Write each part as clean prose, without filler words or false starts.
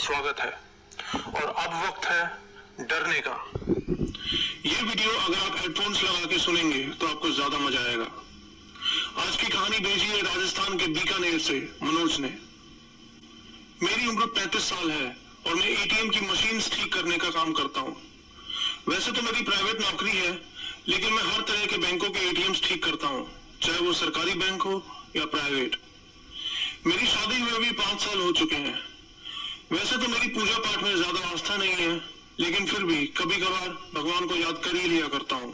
स्वागत है और अब वक्त है डरने का। ये वीडियो अगर आप हेडफोन्स लगा के सुनेंगे तो आपको ज्यादा मजा आएगा। आज की कहानी भेजी है राजस्थान के बीकानेर से मनोज ने। मेरी उम्र 35 साल है और मैं एटीएम की मशीन ठीक करने का काम करता हूँ। वैसे तो मेरी प्राइवेट नौकरी है, लेकिन मैं हर तरह के बैंकों के एटीएम्स ठीक करता हूँ, चाहे वो सरकारी बैंक हो या प्राइवेट। मेरी शादी हुए भी 5 साल हो चुके हैं। वैसे तो मेरी पूजा पाठ में ज्यादा आस्था नहीं है, लेकिन फिर भी कभी कभार भगवान को याद कर ही लिया करता हूँ।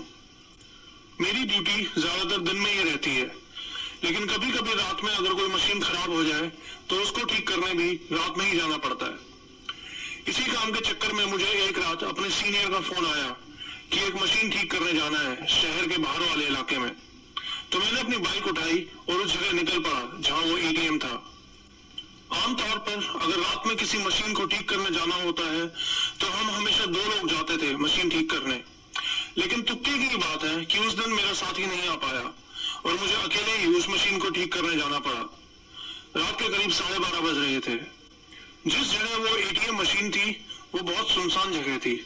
मेरी ड्यूटी ज्यादातर दिन में ही रहती है, लेकिन कभी कभी रात में अगर कोई मशीन खराब हो जाए तो उसको ठीक करने भी रात में ही जाना पड़ता है। इसी काम के चक्कर में मुझे एक रात अपने सीनियर का फोन आया कि एक मशीन ठीक करने जाना है शहर के बाहर वाले इलाके में। तो मैंने अपनी बाइक उठाई और उस जगह निकल पड़ा जहां वो एटीएम था। आमतौर पर अगर रात में किसी मशीन को ठीक करने जाना होता है तो हम हमेशा 2 लोग जाते थे मशीन ठीक करने, लेकिन तुक्के की बात है कि उस दिन मेरा साथी नहीं आ पाया और मुझे अकेले ही उस मशीन को ठीक करने जाना पड़ा। रात के करीब 12:30 बज रहे थे। जिस जगह वो एटीएम मशीन थी वो बहुत सुनसान जगह थी,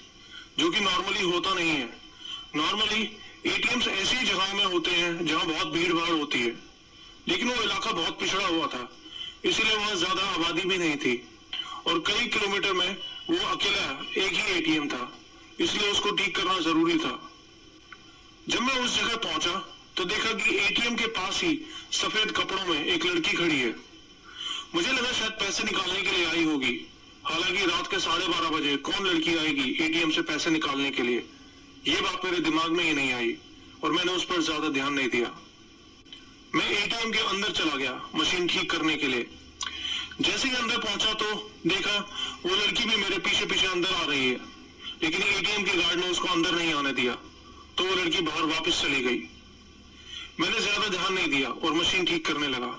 जो कि नॉर्मली होता नहीं है। नॉर्मली एटीएम्स ऐसी जगहों में होते हैं जहां बहुत भीड़ भाड़ होती है, लेकिन वो इलाका बहुत पिछड़ा हुआ था, इसलिए वहां ज्यादा आबादी भी नहीं थी और कई किलोमीटर में वो अकेला एक ही एटीएम था, इसलिए उसको ठीक करना जरूरी था। जब मैं उस जगह पहुंचा तो देखा कि एटीएम के पास ही सफेद कपड़ों में एक लड़की खड़ी है। मुझे लगा शायद पैसे निकालने के लिए आई होगी। हालांकि रात के 12:30 बजे कौन लड़की आएगी एटीएम से पैसे निकालने के लिए, ये बात मेरे दिमाग में ही नहीं आई और मैंने उस पर ज्यादा ध्यान नहीं दिया। मैं एटीएम के अंदर चला गया मशीन ठीक करने के लिए। जैसे ही अंदर पहुंचा तो देखा वो लड़की भी मेरे पीछे पीछे अंदर आ रही है, लेकिन एटीएम के गार्ड ने उसको अंदर नहीं आने दिया, तो वो लड़की बाहर वापस चली गई। मैंने ज्यादा ध्यान नहीं दिया और मशीन ठीक करने लगा।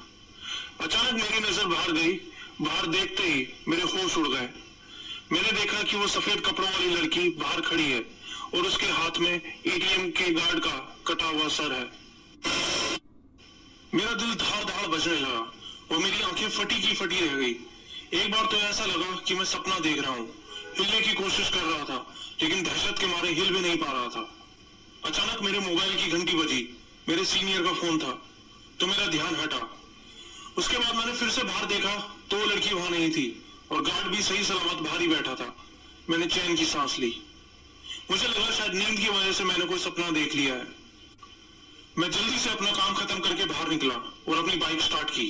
अचानक मेरी नजर बाहर गई। बाहर देखते ही मेरे होश उड़ गए। मैंने देखा कि वो सफेद कपड़ों वाली लड़की बाहर खड़ी है और उसके हाथ में एटीएम के गार्ड का कटा हुआ सर है। मेरा दिल धाड़ धाड़ बजने लगा और मेरी आंखें फटी की फटी रह गई। एक बार तो ऐसा लगा कि मैं सपना देख रहा हूँ। हिलने की कोशिश कर रहा था, लेकिन दहशत के मारे हिल भी नहीं पा रहा था। अचानक मेरे मोबाइल की घंटी बजी। मेरे सीनियर का फोन था, तो मेरा ध्यान हटा। उसके बाद मैंने फिर से बाहर देखा तो वो लड़की वहां नहीं थी और गार्ड भी सही सलामत बाहर ही बैठा था। मैंने चैन की सांस ली। मुझे लगा शायद नींद की वजह से मैंने कोई सपना देख लिया है। मैं जल्दी से अपना काम खत्म करके बाहर निकला और अपनी बाइक स्टार्ट की।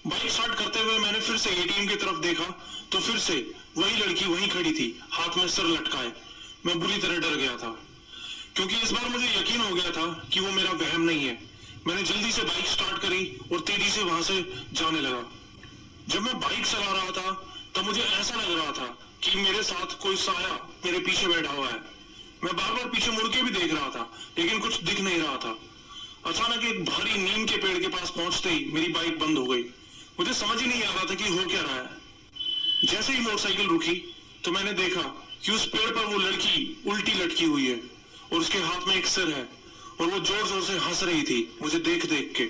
बाइक स्टार्ट करते हुए मैंने फिर से एटीएम की तरफ देखा तो फिर से वही लड़की वहीं खड़ी थी, हाथ में सर लटकाए। मैं बुरी तरह डर गया था, क्योंकि इस बार मुझे यकीन हो गया था कि वो मेरा वहम नहीं है। मैंने जल्दी से बाइक स्टार्ट करी और तेजी से वहां से जाने लगा। जब मैं बाइक चला रहा था तब मुझे ऐसा लग रहा था कि मेरे साथ कोई साया मेरे पीछे बैठा हुआ है। मैं बार बार पीछे मुड़ के भी देख रहा था, लेकिन कुछ दिख नहीं रहा था। अचानक एक भारी नीम के पेड़ के पास पहुंचते ही मेरी बाइक बंद हो गई। मुझे समझ ही नहीं आ रहा था कि हो क्या रहा है। जैसे ही मोटरसाइकिल रुकी तो मैंने देखा कि उस पेड़ पर वो लड़की उल्टी लटकी हुई है और उसके हाथ में एक सिर है और वो जोर जोर से हंस रही थी मुझे देख देख के।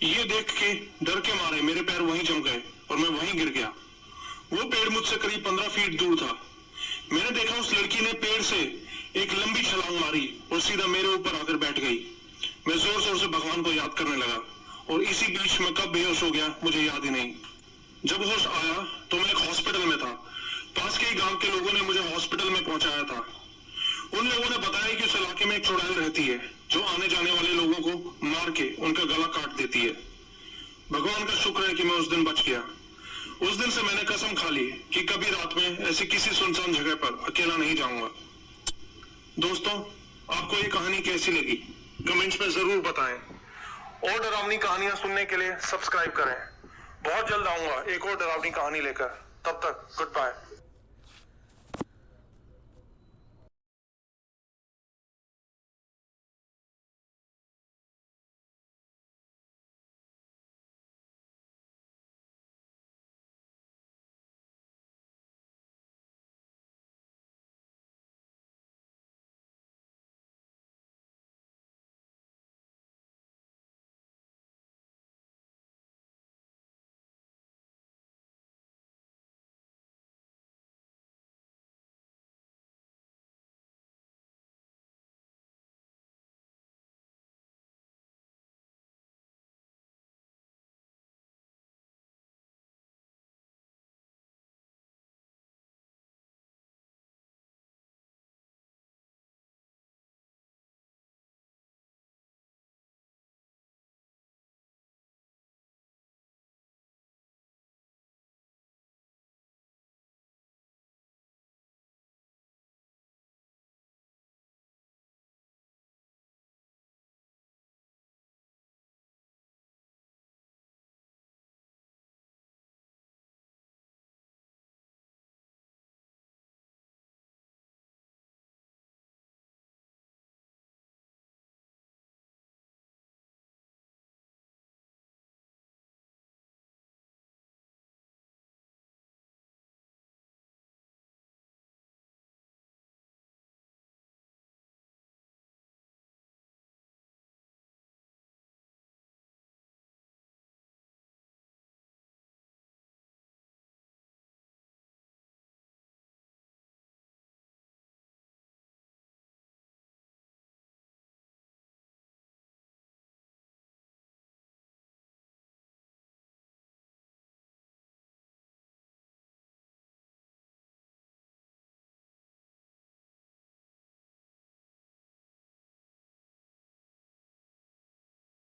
ये देख के डर के मारे मेरे पैर वहीं जम गए और मैं वहीं गिर गया। वो पेड़ मुझसे करीब 15 फीट दूर था। मैंने देखा उस लड़की ने पेड़ से एक लंबी छलांग मारी और सीधा मेरे ऊपर आकर बैठ गई। मैं जोर जोर से भगवान को याद करने लगा और इसी बीच में कब बेहोश हो गया मुझे याद ही नहीं। जब होश आया तो मैं एक हॉस्पिटल में था। पास के ही गांव के लोगों ने मुझे हॉस्पिटल में पहुंचाया था। उन लोगों ने बताया कि उस इलाके में एक चुड़ैल रहती है जो आने जाने वाले लोगों को मार के उनका गला काट देती है। भगवान का शुक्र है कि मैं उस दिन बच गया। उस दिन से मैंने कसम खा ली कि कभी रात में ऐसी किसी सुनसान जगह पर अकेला नहीं जाऊंगा। दोस्तों, आपको ये कहानी कैसी लगी कमेंट्स में जरूर बताएं और डरावनी कहानियां सुनने के लिए सब्सक्राइब करें। बहुत जल्द आऊंगा एक और डरावनी कहानी लेकर। तब तक गुड बाय।